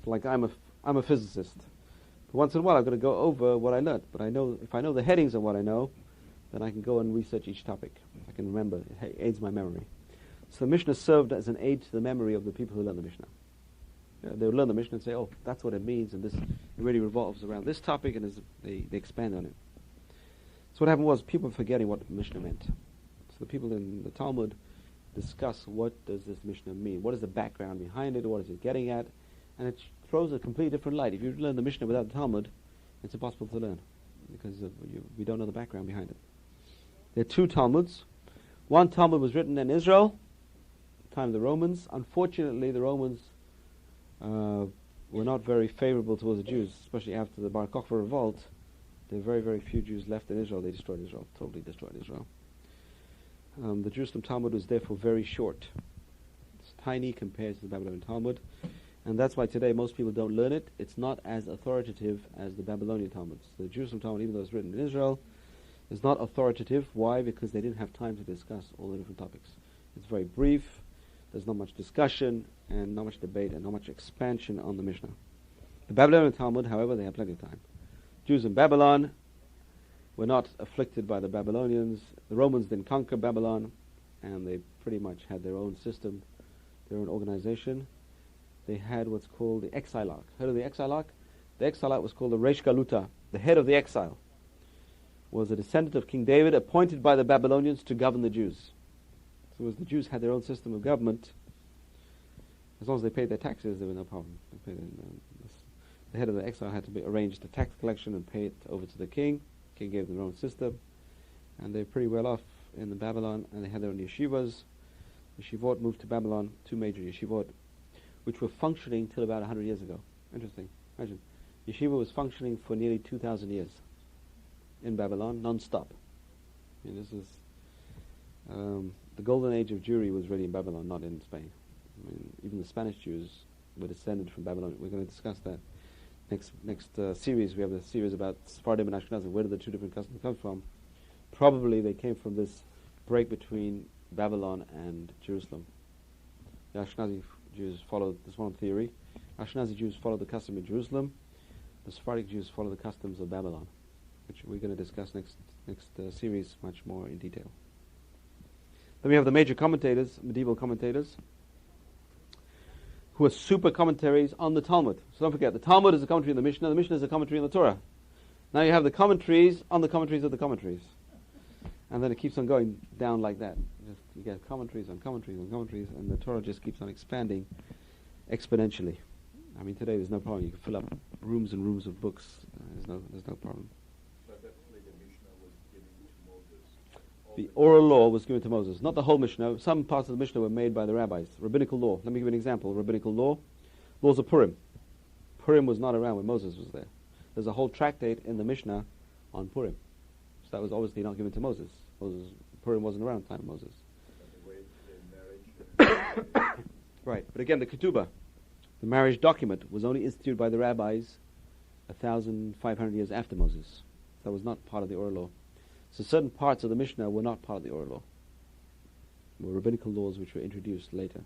So like I'm a physicist. But once in a while I've got to go over what I learned. But I know if I know the headings of what I know, then I can go and research each topic. I can remember. It aids my memory. So the Mishnah served as an aid to the memory of the people who learn the Mishnah. They would learn the Mishnah and say, oh, that's what it means, and this it really revolves around this topic, and they expand on it. So what happened was people were forgetting what the Mishnah meant. So the people in the Talmud discuss what does this Mishnah mean, what is the background behind it, what is it getting at, and it throws a completely different light. If you learn the Mishnah without the Talmud, it's impossible to learn, because we don't know the background behind it. There are 2 Talmuds. One Talmud was written in Israel, time of the Romans. Unfortunately, the Romans were not very favorable towards the Jews, especially after the Bar Kokhba revolt. There were very, very few Jews left in Israel. They destroyed Israel, totally destroyed Israel. The Jerusalem Talmud was therefore very short. It's tiny compared to the Babylonian Talmud, and that's why today most people don't learn it. It's not as authoritative as the Babylonian Talmuds. The Jerusalem Talmud, even though it's written in Israel, is not authoritative. Why? Because they didn't have time to discuss all the different topics. It's very brief, there's not much discussion, and not much debate, and not much expansion on the Mishnah. The Babylonian Talmud, however, they had plenty of time. Jews in Babylon were not afflicted by the Babylonians. The Romans didn't conquer Babylon, and they pretty much had their own system, their own organization. They had what's called the Exilach. Heard of the Exilach? The Exilach was called the Reish Galuta. The head of the exile was a descendant of King David, appointed by the Babylonians to govern the Jews. So as the Jews had their own system of government, as long as they paid their taxes, there was no problem. The head of the exile had to arrange the tax collection and pay it over to the king. The king gave them their own system, and they're pretty well off in the Babylon, and they had their own yeshivas. Yeshivot moved to Babylon, 2 major yeshivot, which were functioning till about 100 years ago. Interesting. Imagine. Yeshiva was functioning for nearly 2,000 years in Babylon, non-stop. This is the golden age of Jewry was really in Babylon, not in Spain. Even the Spanish Jews were descended from Babylon. We're going to discuss that next series. We have a series about Sephardim and Ashkenazim. Where did the 2 different customs come from? Probably they came from this break between Babylon and Jerusalem. The Ashkenazi Jews followed this one theory. Ashkenazi Jews followed the custom of Jerusalem. The Sephardic Jews follow the customs of Babylon, which we're going to discuss next series much more in detail. Then we have the major commentators, medieval commentators, who are super commentaries on the Talmud. So don't forget, the Talmud is a commentary on the Mishnah is a commentary on the Torah. Now you have the commentaries on the commentaries of the commentaries. And then it keeps on going down like that. You get commentaries on commentaries on commentaries, and the Torah just keeps on expanding exponentially. I mean, today there's no problem. You can fill up rooms and rooms of books. There's no problem. So definitely the Mishnah was given to Moses. The oral law was given to Moses, not the whole Mishnah. Some parts of the Mishnah were made by the rabbis. Rabbinical law. Let me give you an example. Rabbinical law. Laws of Purim. Purim was not around when Moses was there. There's a whole tractate in the Mishnah on Purim. So that was obviously not given to Moses. Purim wasn't around time of Moses. Right. But again, the ketubah, the marriage document, was only instituted by the rabbis 1,500 years after Moses. That was not part of the oral law. So certain parts of the Mishnah were not part of the oral law. They were rabbinical laws which were introduced later,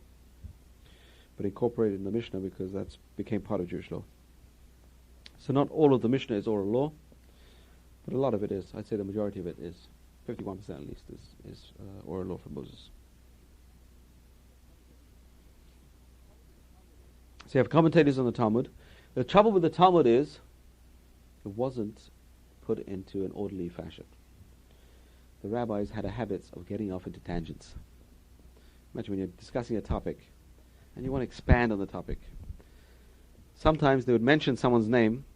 but incorporated in the Mishnah because that became part of Jewish law. So not all of the Mishnah is oral law, but a lot of it is. I'd say the majority of it is. 51% at least is oral law from Moses. So you have commentators on the Talmud. The trouble with the Talmud is it wasn't put into an orderly fashion. The rabbis had a habit of getting off into tangents. Imagine when you're discussing a topic and you want to expand on the topic. Sometimes they would mention someone's name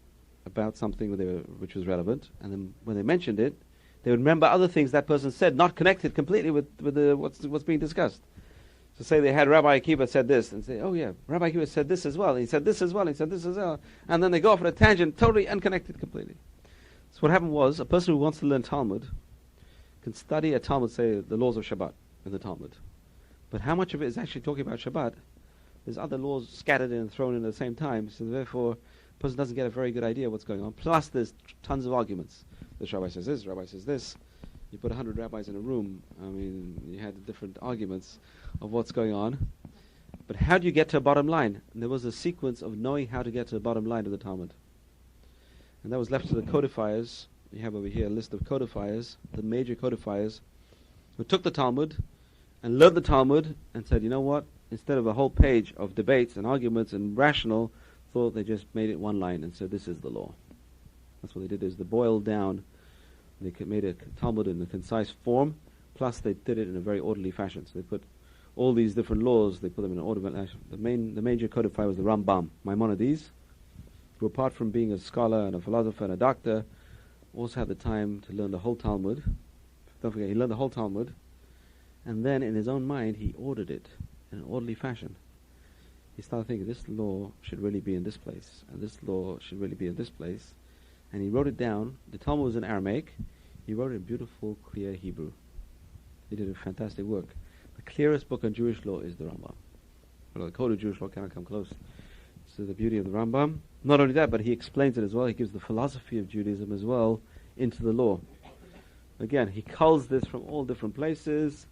about something which was relevant, and then when they mentioned it, they would remember other things that person said, not connected completely with what's being discussed. So say they had Rabbi Akiva said this, and say, oh yeah, Rabbi Akiva said this as well, and he said this as well, and he said this as well, and then they go off on a tangent, totally unconnected completely. So what happened was, a person who wants to learn Talmud can study a Talmud, say the laws of Shabbat in the Talmud. But how much of it is actually talking about Shabbat? There's other laws scattered in and thrown in at the same time, so therefore a person doesn't get a very good idea of what's going on. Plus there's tons of arguments. This rabbi says this, rabbi says this. You put 100 rabbis in a room, I mean, you had different arguments of what's going on. But how do you get to a bottom line? And there was a sequence of knowing how to get to the bottom line of the Talmud. And that was left to the codifiers. You have over here a list of codifiers, the major codifiers, who took the Talmud and learned the Talmud and said, you know what? Instead of a whole page of debates and arguments and rational thought, they just made it one line and said, this is the law. That's what they did, is they boiled down, they made a Talmud in a concise form, plus they did it in a very orderly fashion. So they put all these different laws, they put them in an orderly fashion. The major codifier was the Rambam, Maimonides, who apart from being a scholar and a philosopher and a doctor, also had the time to learn the whole Talmud. Don't forget, he learned the whole Talmud, and then in his own mind he ordered it in an orderly fashion. He started thinking, this law should really be in this place, and this law should really be in this place. And he wrote it down. The Talmud was in Aramaic. He wrote it in beautiful, clear Hebrew. He did a fantastic work. The clearest book on Jewish law is the Rambam. Well, the Code of Jewish Law cannot come close to the beauty of the Rambam. Not only that, but he explains it as well. He gives the philosophy of Judaism as well into the law. Again, he culls this from all different places,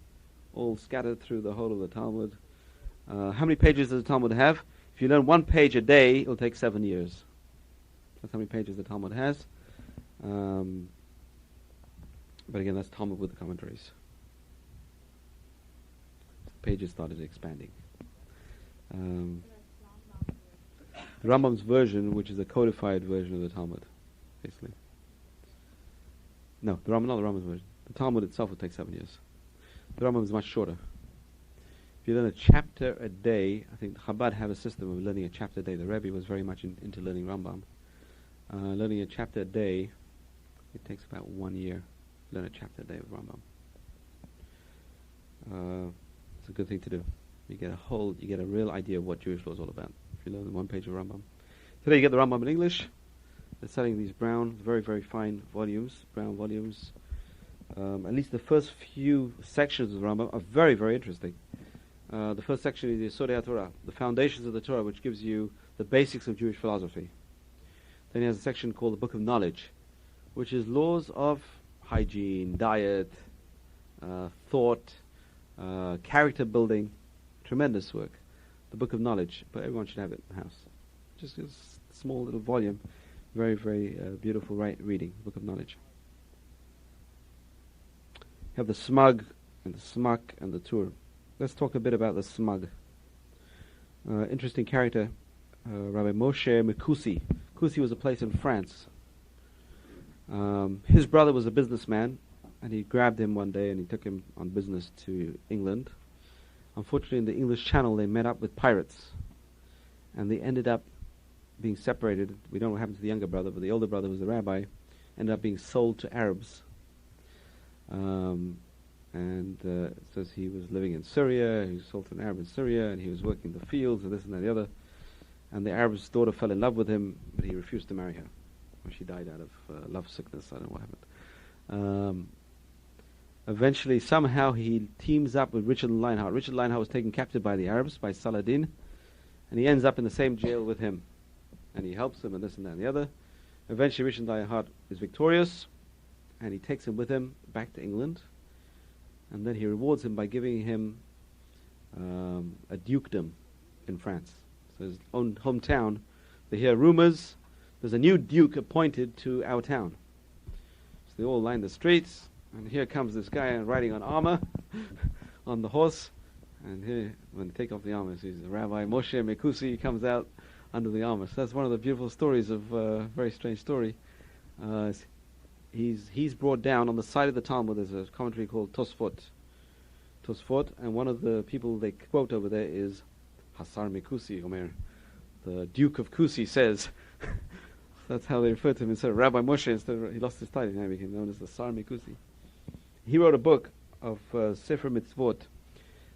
all scattered through the whole of the Talmud. How many pages does the Talmud have? If you learn one page a day, it'll take 7 years. That's how many pages the Talmud has. But again, that's Talmud with the commentaries. The pages started expanding. The Rambam's version, which is a codified version of the Talmud, basically. No, not the Rambam's version. The Talmud itself would take 7 years. The Rambam is much shorter. If you learn a chapter a day, I think Chabad have a system of learning a chapter a day. The Rebbe was very much into learning Rambam. Learning a chapter a day, it takes about 1 year. Learn a chapter a day of Rambam. It's a good thing to do. You get a real idea of what Jewish law is all about if you learn one page of Rambam. Today you get the Rambam in English. They're selling these brown, very, very fine volumes, brown volumes. At least the first few sections of the Rambam are very, very interesting. The first section is the Yesodei HaTorah, the foundations of the Torah, which gives you the basics of Jewish philosophy. Then he has a section called the Book of Knowledge, which is laws of hygiene, diet, thought, character building. Tremendous work. The Book of Knowledge, but everyone should have it in the house. Just a small little volume. Very, very beautiful reading, Book of Knowledge. You have the Smug and the Smak and the Tur. Let's talk a bit about the Smug. Interesting character, Rabbi Moshe Mekusi. Kusi was a place in France. His brother was a businessman, and he grabbed him one day and he took him on business to England. Unfortunately, in the English Channel, they met up with pirates, and they ended up being separated. We don't know what happened to the younger brother, but the older brother, who was the rabbi, ended up being sold to Arabs. It says he was living in Syria, he was sold to an Arab in Syria, and he was working the fields and this and that and the other. And the Arab's daughter fell in love with him, but he refused to marry her. Or she died out of love sickness, I don't know what happened. Eventually, somehow, he teams up with Richard Lionheart. Richard Lionheart was taken captive by the Arabs, by Saladin, and he ends up in the same jail with him. And he helps him and this and that and the other. Eventually, Richard Lionheart is victorious, and he takes him with him back to England. And then he rewards him by giving him a dukedom in France. So his own hometown, they hear rumors, there's a new duke appointed to our town. So they all line the streets, and here comes this guy riding on armor, on the horse, and here, when they take off the armor, sees the Rabbi Moshe Mekusi comes out under the armor. So that's one of the beautiful stories of a very strange story. He's brought down on the side of the Talmud. There's a commentary called Tosfot. Tosfot, and one of the people they quote over there is Hasar Mikusi, Omer. The Duke of Kusi says. That's how they refer to him instead of Rabbi Moshe. He lost his title, he became known as the Sar Mikusi. He wrote a book of Sefer Mitzvot.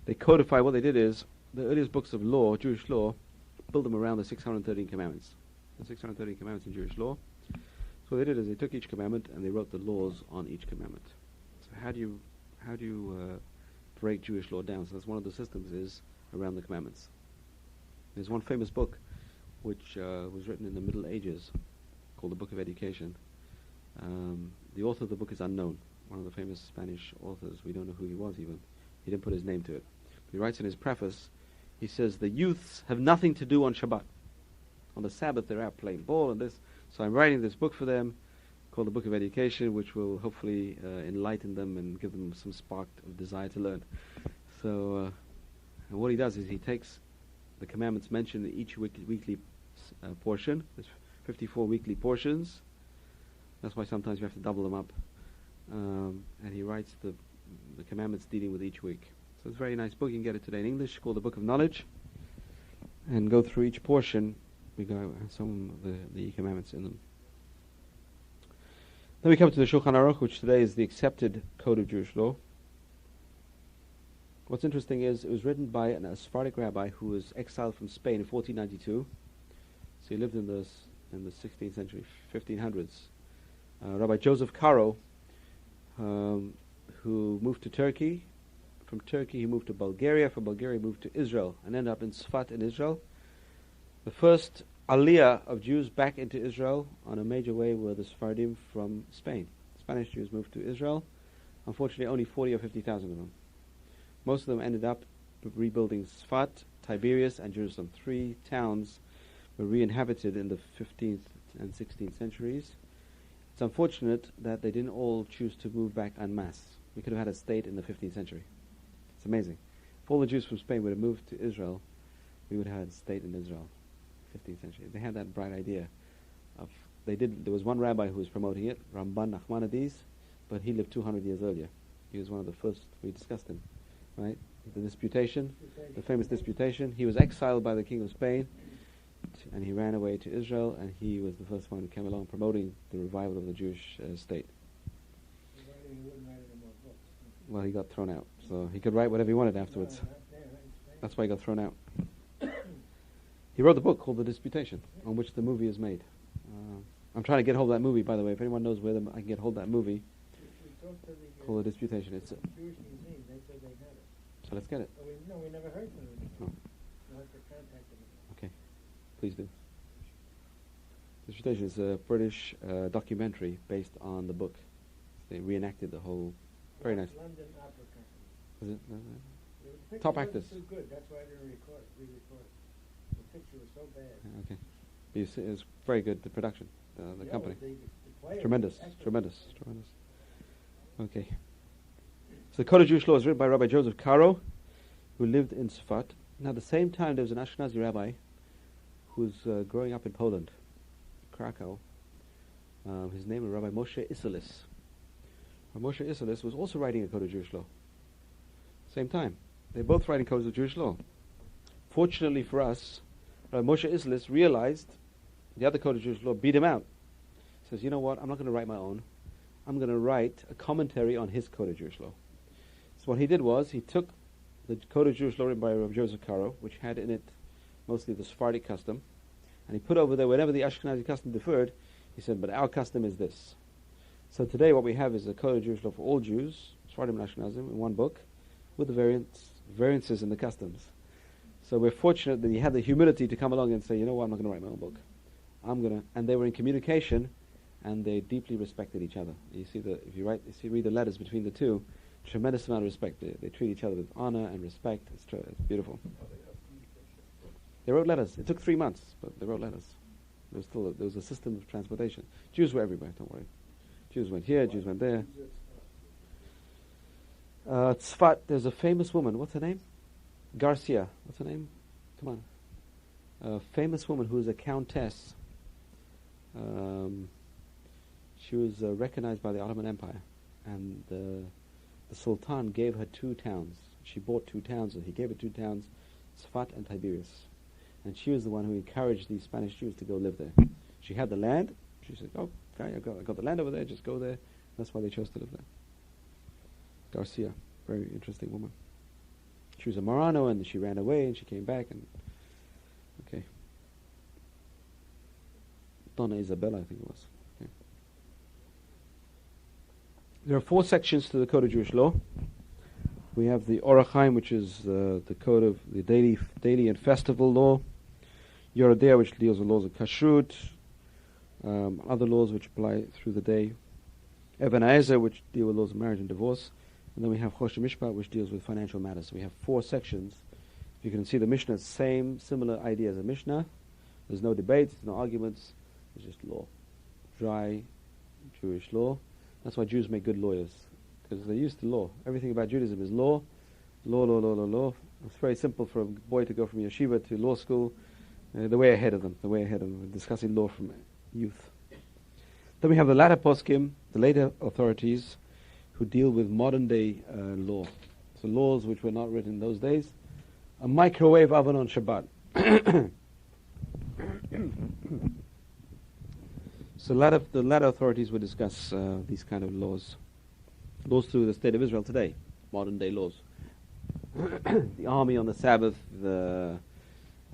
They codify. What they did is the earliest books of law, Jewish law, build them around the 613 commandments. The 613 commandments in Jewish law. So what they did is they took each commandment and they wrote the laws on each commandment. So how do you break Jewish law down? So that's one of the systems is around the commandments. There's one famous book which was written in the Middle Ages called the Book of Education. The author of the book is unknown. One of the famous Spanish authors. We don't know who he was even. He didn't put his name to it. He writes in his preface, he says, the youths have nothing to do on Shabbat. On the Sabbath they're out playing ball and this. So I'm writing this book for them called the Book of Education, which will hopefully enlighten them and give them some spark of desire to learn. So and what he does is he takes the commandments mentioned in each weekly portion. There's 54 weekly portions. That's why sometimes you have to double them up. And he writes the commandments dealing with each week. So it's a very nice book. You can get it today in English, called the Book of Knowledge, and go through each portion. We go some of the commandments in them. Then we come to the Shulchan Aruch, which today is the accepted code of Jewish law. What's interesting is it was written by a Sephardic rabbi who was exiled from Spain in 1492. So he lived in the 16th century, 1500s. Rabbi Joseph Caro, who moved to Turkey. From Turkey he moved to Bulgaria. From Bulgaria he moved to Israel and ended up in Sfat in Israel. The first aliyah of Jews back into Israel on a major way were the Sephardim from Spain. Spanish Jews moved to Israel. Unfortunately only 40 or 50,000 of them. Most of them ended up rebuilding Sfat, Tiberias and Jerusalem. 3 towns were re-inhabited in the 15th and 16th centuries. It's unfortunate that they didn't all choose to move back en masse. We could have had a state in the 15th century. It's amazing. If all the Jews from Spain would have moved to Israel, we would have had a state in Israel, 15th century. They had that bright idea. There was one rabbi who was promoting it, Ramban Nachmanides, but he lived 200 years earlier. He was one of the first. We discussed him, right? The disputation, the famous disputation. He was exiled by the king of Spain, and he ran away to Israel, and he was the first one who came along promoting the revival of the Jewish state. Well, he got thrown out, so he could write whatever he wanted afterwards. That's why he got thrown out. He wrote the book called The Disputation, on which the movie is made. I'm trying to get hold of that movie, by the way. If anyone knows where I can get hold of that movie, called The Disputation. It's Jewish Museum, they said they had it. So let's get it. We never heard from them. Oh. We'll have to contact them. Okay, please do. Disputation is a British documentary based on the book. They reenacted the whole. Very nice. London Opera Company. Was it? The Top picture actors. wasn't too good. That's why I didn't re-record. The picture was so bad. Okay. It was very good, the production, the company. The players Tremendous, were excellent. tremendous, tremendous. Okay. So the Code of Jewish Law is written by Rabbi Joseph Caro, who lived in Sfat. Now at the same time there was an Ashkenazi rabbi who was growing up in Poland, Krakow. His name was Rabbi Moshe Isserles. Rabbi Moshe Isserles was also writing a Code of Jewish Law. Same time. They're both writing codes of Jewish law. Fortunately for us, Rabbi Moshe Isserles realized the other Code of Jewish Law beat him out. He says, you know what, I'm not going to write my own. I'm going to write a commentary on his Code of Jewish Law. So what he did was, he took the Code of Jewish Law written by Rabbi Joseph Caro, which had in it mostly the Sephardic custom, and he put over there, whenever the Ashkenazi custom differed, he said, but our custom is this. So today what we have is a Code of Jewish Law for all Jews, Sephardim and Ashkenazim, in one book, with the variances in the customs. So we're fortunate that he had the humility to come along and say, you know what, I'm not going to write my own book. And they were in communication, and they deeply respected each other. You see if you read the letters between the two, tremendous amount of respect. They treat each other with honor and respect. It's beautiful. They wrote letters. It took 3 months, but they wrote letters. There was a system of transportation. Jews were everywhere, don't worry. Jews went here, Jews went there. Tzfat, there's a famous woman. What's her name? Garcia. What's her name? Come on. A famous woman who is a countess. She was recognized by the Ottoman Empire, and the Sultan gave her 2 towns, She bought 2 towns, he gave her 2 towns, Sfat and Tiberias. And she was the one who encouraged these Spanish Jews to go live there. She had the land. She said, "Oh, okay, I got the land over there, just go there." That's why they chose to live there. Garcia, very interesting woman. She was a Marano, and she ran away, and she came back, and okay. Donna Isabella, I think it was. Okay. There are 4 sections to the Code of Jewish Law. We have the Orach Chaim, which is the code of the daily and festival law. Yoredea, which deals with laws of kashrut, other laws which apply through the day. Even Haezer, which deal with laws of marriage and divorce. And then we have Choshen Mishpat, which deals with financial matters. So we have 4 sections. You can see the Mishnah, similar idea as a Mishnah. There's no debates, no arguments. It's just law. Dry Jewish law. That's why Jews make good lawyers, because they're used to law. Everything about Judaism is law. Law, law, law, law, law. It's very simple for a boy to go from yeshiva to law school. The way ahead of them, discussing law from youth. Then we have the latter poskim, the later authorities, who deal with modern day law. So laws which were not written in those days. A microwave oven on Shabbat. So the latter authorities will discuss these kind of laws. Laws through the state of Israel today, modern day laws. The army on the Sabbath, the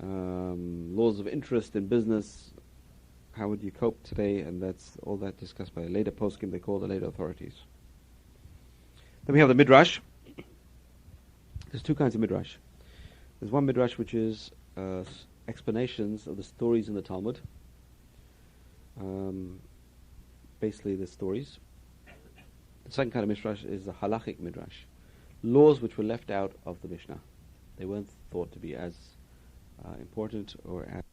laws of interest in business, how would you cope today, and that's all that discussed by the later poskim, they call the later authorities. Then we have the Midrash. There's 2 kinds of Midrash. There's one Midrash which is explanations of the stories in the Talmud. Basically the stories. The second kind of Midrash is the halachic Midrash. Laws which were left out of the Mishnah. They weren't thought to be as important or as